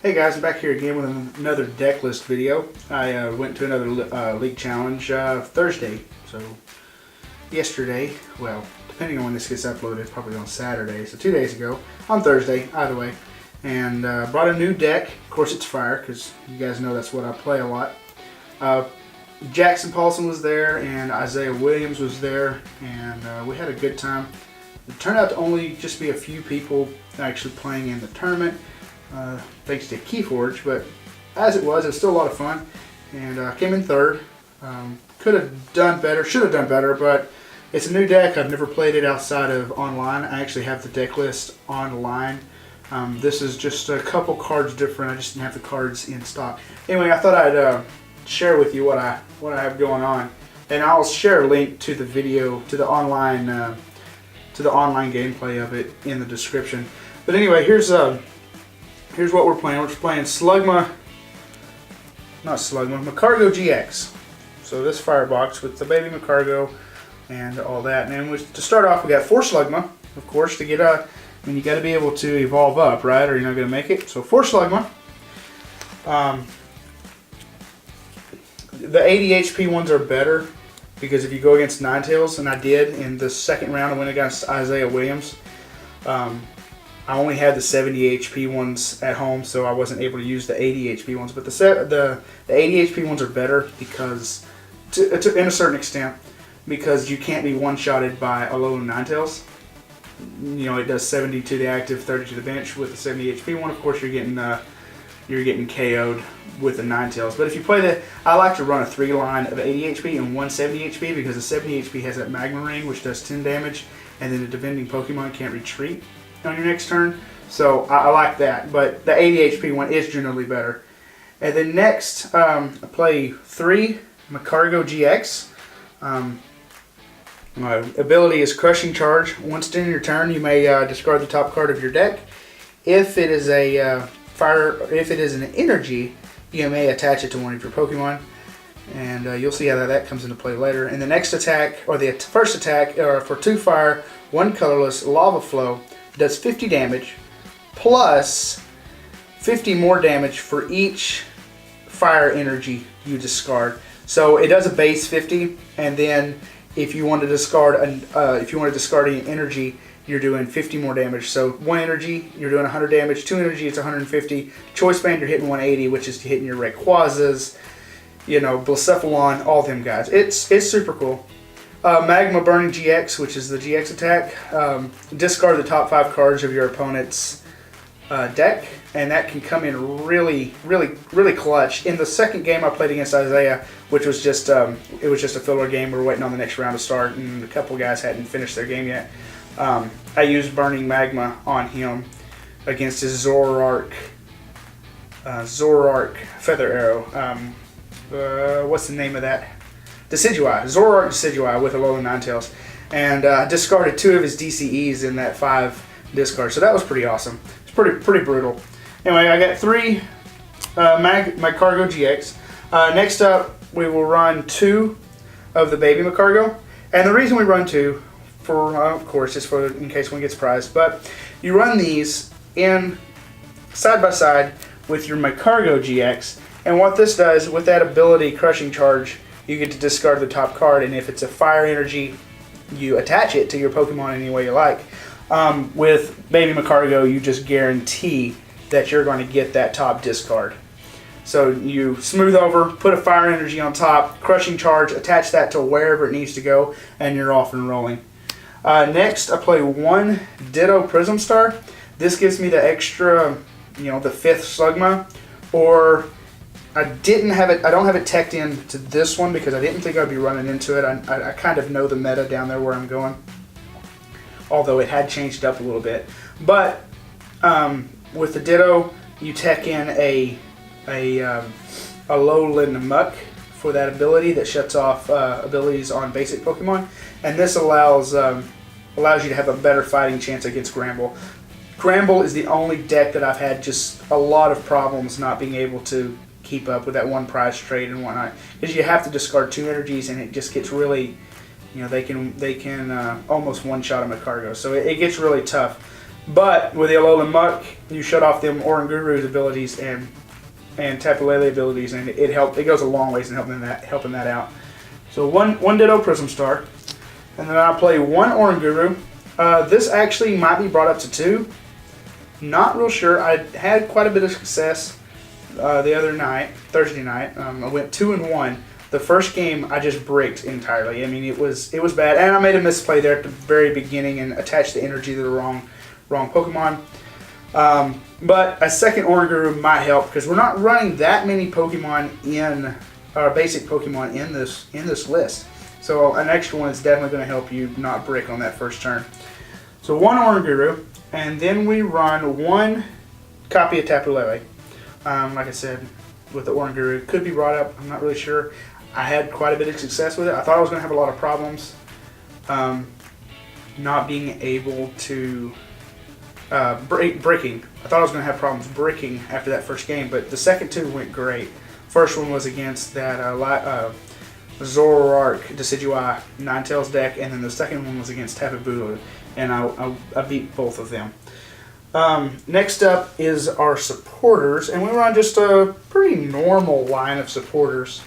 Hey guys, I'm back here again with another Decklist video. I went to another league challenge Thursday, so yesterday, well, depending on when this gets uploaded, probably on Saturday, so 2 days ago, on Thursday, either way, and brought a new deck. Of course it's fire, because you guys know that's what I play a lot. Jackson Paulson was there, and Isaiah Williams was there, and we had a good time. It turned out to only just be a few people actually playing in the tournament, thanks to Keyforge, but as it was still a lot of fun, and came in third. Could have done better, should have done better, but it's a new deck. I've never played it outside of online. I actually have the deck list online. This is just a couple cards different. I just didn't have the cards in stock. Anyway, I thought I'd share with you what I have going on, and I'll share a link to the video, to the online gameplay of it in the description. But anyway, here's what we're playing. We're just playing MagCargo-GX. So this firebox with the baby MagCargo and all that. And then to start off, we got 4 Slugma, of course, to get I mean, you got to be able to evolve up, right? Or you're not going to make it. So 4 Slugma. The 80 HP ones are better because if you go against Ninetales, and I did in the second round, I went against Isaiah Williams. I only had the 70 HP ones at home, so I wasn't able to use the 80 HP ones. But the 80 HP ones are better because, in a certain extent, because you can't be one-shotted by a low Ninetales. You know, it does 70 to the active, 30 to the bench. With the 70 HP one, of course, you're getting KO'd with the Ninetales. But if you play I like to run a 3-line of 80 HP and 1 70 HP because the 70 HP has that Magma Ring, which does 10 damage, and then the defending Pokemon can't retreat on your next turn. So I like that. But the 80 HP one is generally better. And then next, I play 3 MagCargo-GX. My ability is Crushing Charge. Once during your turn, you may discard the top card of your deck. If it is a if it is an energy, you may attach it to one of your Pokemon, and you'll see how that comes into play later. And the next attack, or the first attack, for 2 fire, 1 colorless, Lava Flow, does 50 damage, plus 50 more damage for each fire energy you discard. So it does a base 50, and then if you want to discard any energy, you're doing 50 more damage. So 1 energy, you're doing 100 damage. 2 energy, it's 150. Choice Band, you're hitting 180, which is hitting your Rayquazas, you know, Blacephalon, all them guys. It's super cool. Magma Burning GX, which is the GX attack. Discard the top 5 cards of your opponent's deck, and that can come in really clutch. In the second game I played against Isaiah, which was just it was just a filler game. We were waiting on the next round to start, and a couple guys hadn't finished their game yet. I used Burning Magma on him against his Zoroark Feather Arrow. What's the name of that? Zoroark Decidueye with a low Ninetales, and discarded 2 of his DCEs in that 5 discard. So that was pretty awesome. It's pretty brutal. Anyway, I got 3 MagCargo-GX. Next up, we will run 2 of the baby MagCargo, and the reason we run 2, of course, is in case one gets prized. But you run these in side by side with your MagCargo-GX, and what this does with that ability, Crushing Charge, you get to discard the top card, and if it's a fire energy, you attach it to your Pokemon any way you like. With Baby MagCargo, you just guarantee that you're going to get that top discard. So you smooth over, put a fire energy on top, Crushing Charge, attach that to wherever it needs to go, and you're off and rolling. Next, I play 1 Ditto Prism Star. This gives me the extra, you know, the 5th Slugma, or I don't have it teched into this one because I didn't think I'd be running into it. I kind of know the meta down there where I'm going, although it had changed up a little bit. But with the Ditto, you tech in a Alolan Muck for that ability that shuts off abilities on basic Pokemon, and this allows you to have a better fighting chance against Gramble. Gramble is the only deck that I've had just a lot of problems not being able to keep up with that 1 prize trade and whatnot, because you have to discard 2 energies, and it just gets really, you know, they can almost one-shot a MagCargo, so it gets really tough. But with the Alolan Muck, you shut off them Oranguru's abilities and Tapu Lele abilities, and it goes a long ways in helping that out. So one Ditto Prism Star, and then I'll play one Oranguru. This actually might be brought up to 2. Not real sure. I had quite a bit of success the other night, Thursday night. I went 2-1. The first game I just bricked entirely. I mean, it was bad, and I made a misplay there at the very beginning and attached the energy to the wrong Pokemon. But a second Oranguru might help because we're not running that many Pokemon basic Pokemon in this list. So an extra one is definitely going to help you not brick on that first turn. So one Oranguru, and then we run one copy of Tapu Lele. Like I said, with the Oranguru, it could be brought up. I'm not really sure. I had quite a bit of success with it. I thought I was going to have a lot of problems not being able to bricking. I thought I was going to have problems bricking after that first game, but the second 2 went great. First one was against that Zoroark Decidueye Ninetales deck, and then the second one was against Tapu Bulu, and I beat both of them. Next up is our supporters, and we run just a pretty normal line of supporters.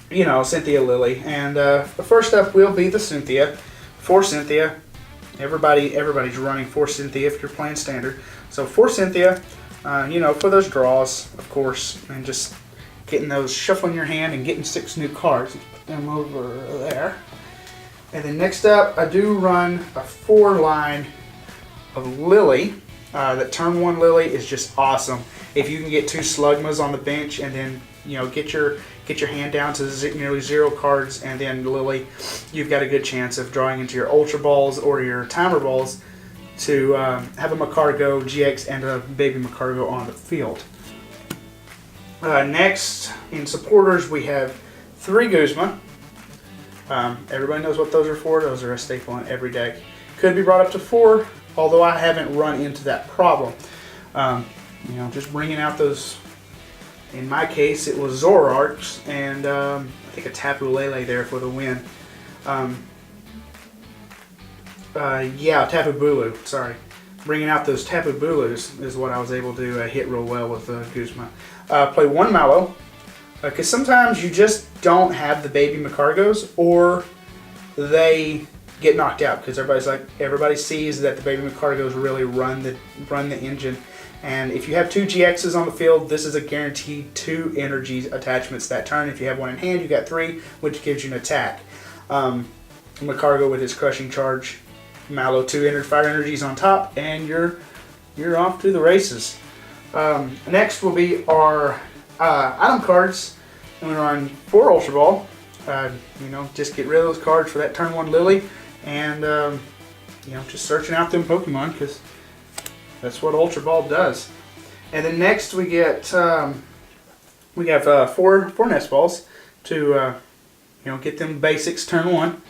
Cynthia Lily, and first up will be the Cynthia. For Cynthia, everybody's running for Cynthia if you're playing standard. So for Cynthia, for those draws, of course, and just getting those, shuffling your hand and getting 6 new cards. Let's put them over there. And then next up, I do run a 4 line of Lily. That turn 1 Lily is just awesome. If you can get 2 Slugmas on the bench and then get your hand down to nearly 0 cards, and then Lily, you've got a good chance of drawing into your Ultra Balls or your Timer Balls to have a MagCargo-GX and a baby MagCargo on the field. Next, in supporters, we have 3 Guzma. Everybody knows what those are for. Those are a staple in every deck. Could be brought up to 4, although I haven't run into that problem. Just bringing out those. In my case, it was Zoroarks and I think a Tapu Lele there for the win. Tapu Bulu, sorry. Bringing out those Tapu Bulus is what I was able to hit real well with Guzma. Play 1 Mallow, because sometimes you just don't have the baby MagCargos, or they get knocked out because everybody sees that the baby MagCargos really run the engine. And if you have 2 GXs on the field, this is a guaranteed 2 energy attachments that turn. If you have 1 in hand, you got 3, which gives you an attack. MagCargo with his crushing charge, Mallow 2 fire energies on top, and you're off to the races. Next will be our item cards, and we run 4 Ultra Ball. Just get rid of those cards for that turn 1 Lily, and just searching out them Pokemon because that's what Ultra Ball does. And then next we get we have 4 Nest Balls to get them basics turn 1.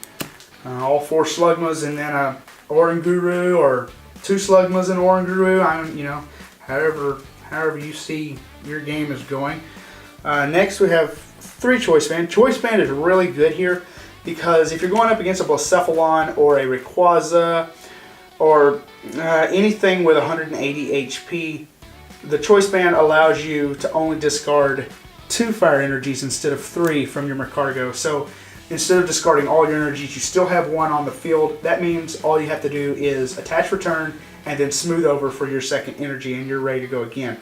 All 4 Slugmas, and then a Oranguru, or 2 Slugmas and Oranguru. However you see your game is going. Next we have 3 Choice Band. Choice Band is really good here because if you're going up against a Blacephalon or a Rayquaza or anything with 180 HP, the Choice Band allows you to only discard 2 fire energies instead of 3 from your MagCargo. So instead of discarding all your energies, you still have 1 on the field. That means all you have to do is attach return and then smooth over for your second energy, and you're ready to go again.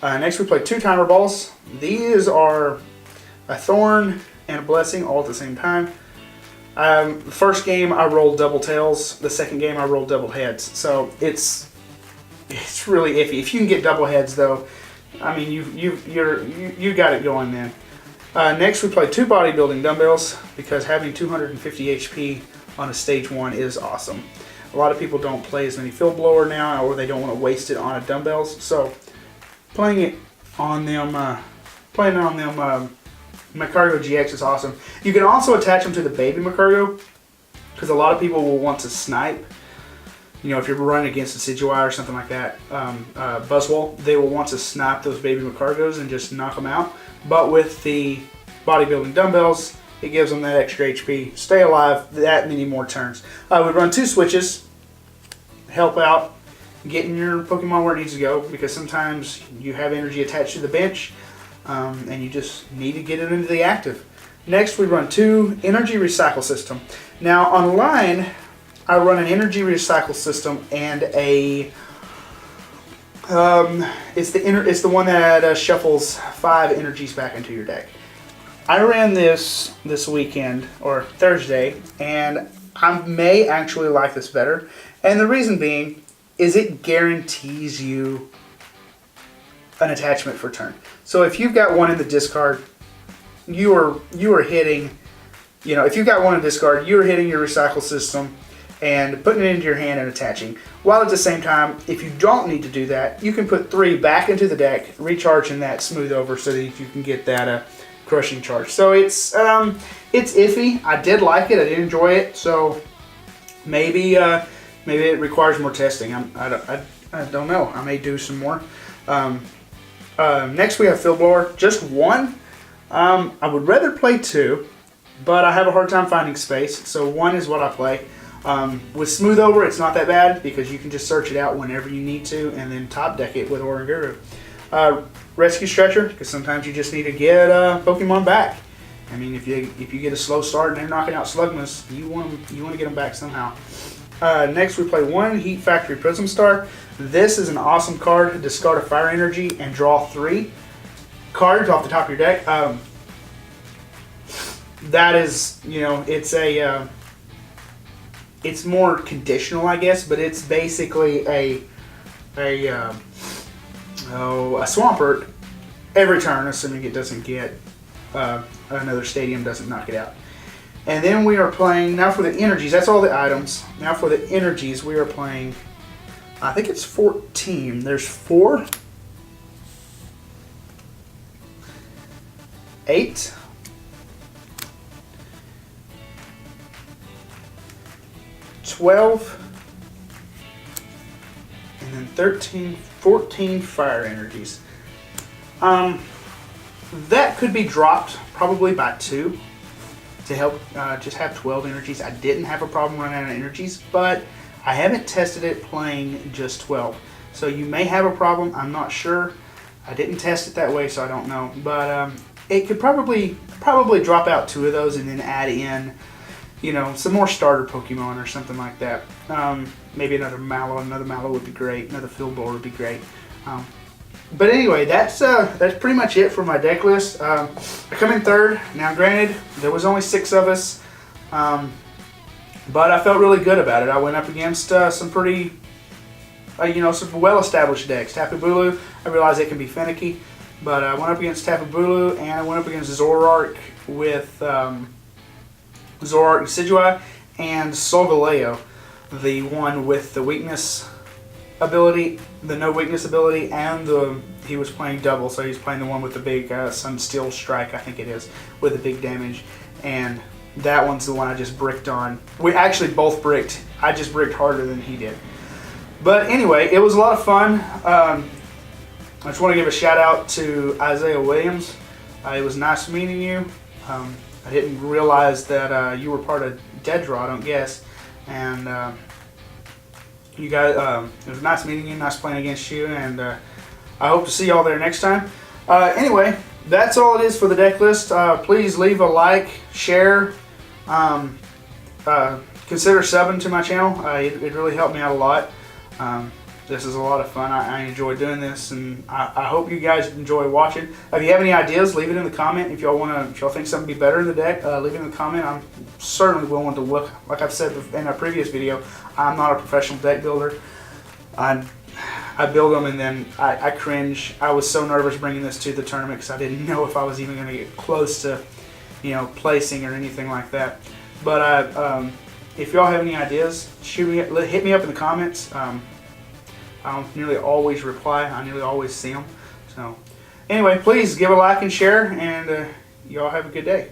Next we play 2 Timer Balls. These are a Thorn and a Blessing all at the same time. The first game I rolled double tails. The second game I rolled double heads. So it's really iffy. If you can get double heads though, I mean you got it going then. Next we play 2 Bodybuilding Dumbbells because having 250 HP on a stage 1 is awesome. A lot of people don't play as many Field Blower now, or they don't want to waste it on a dumbbells. So playing it on them MagCargo-GX is awesome. You can also attach them to the baby MagCargo because a lot of people will want to snipe. If you're running against a Decidueye or something like that, Buzzwole, they will want to snipe those baby MagCargos and just knock them out. But with the Bodybuilding Dumbbells, it gives them that extra HP, stay alive that many more turns. We run 2 switches. help out getting your Pokemon where it needs to go, because sometimes you have energy attached to the bench and you just need to get it into the active. Next, we run 2 energy recycle system. Now online, I run an energy recycle system and a it's the one that shuffles 5 energies back into your deck. I ran this weekend or Thursday, and I may actually like this better. And the reason being is it guarantees you an attachment for turn. So if you've got one in the discard, you are hitting, if you've got one in discard, you're hitting your recycle system and putting it into your hand and attaching. While at the same time, if you don't need to do that, you can put 3 back into the deck, recharging that smooth over so that you can get that crushing charge. So it's iffy. I did like it. I did enjoy it. So maybe it requires more testing. I don't know. I may do some more. Next we have Field Blower. Just 1. I would rather play 2, but I have a hard time finding space. So 1 is what I play. With Smooth Over, it's not that bad because you can just search it out whenever you need to, and then top deck it with Oranguru. Rescue Stretcher, because sometimes you just need to get Pokemon back. I mean, if you get a slow start and they're knocking out Slugmas, you want to get them back somehow. Next, we play 1 Heat Factory Prism Star. This is an awesome card to discard a Fire Energy and draw 3 cards off the top of your deck. That is, it's more conditional, I guess, but it's basically a Swampert every turn, assuming it doesn't get another stadium doesn't knock it out. And then we are playing, now for the energies, that's all the items. Now for the energies, we are playing, I think it's 14. There's 4, 8, 12, and then 13, 14 fire energies. That could be dropped probably by 2 to help just have 12 energies. I didn't have a problem running out of energies, but I haven't tested it playing just 12. So you may have a problem, I'm not sure. I didn't test it that way, so I don't know. But it could probably drop out 2 of those and then add in, some more starter Pokemon or something like that. Maybe another Mallow would be great. Another Field Blower would be great. But anyway, that's pretty much it for my deck list. I come in 3rd. Now, granted, there was only 6 of us, but I felt really good about it. I went up against some pretty, some well-established decks. Tapu Bulu, I realize it can be finicky, but I went up against Tapu Bulu, and I went up against Zoroark with Zoroark Decidueye, and Solgaleo, the one with the weakness ability, the no weakness ability, and he was playing double, so he's playing the one with the big Sunsteel Strike, I think it is, with the big damage, and that one's the one I just bricked on. We actually both bricked. I just bricked harder than he did. But anyway, it was a lot of fun. I just want to give a shout out to Isaiah Williams. It was nice meeting you. I didn't realize that you were part of Dead Draw, I don't guess, and you guys, it was nice meeting you, nice playing against you, and I hope to see y'all there next time. Anyway, that's all it is for the deck list. Please leave a like, share, consider subbing to my channel. It really helped me out a lot. This is a lot of fun. I enjoy doing this, and I hope you guys enjoy watching. If you have any ideas, leave it in the comment. If y'all think something would be better in the deck, leave it in the comment. I'm certainly willing to look. Like I've said in a previous video, I'm not a professional deck builder. I build them and then I cringe. I was so nervous bringing this to the tournament because I didn't know if I was even going to get close to, placing or anything like that. But if y'all have any ideas, hit me up in the comments. I don't nearly always reply. I nearly always see them. So, anyway, please give a like and share, and y'all have a good day.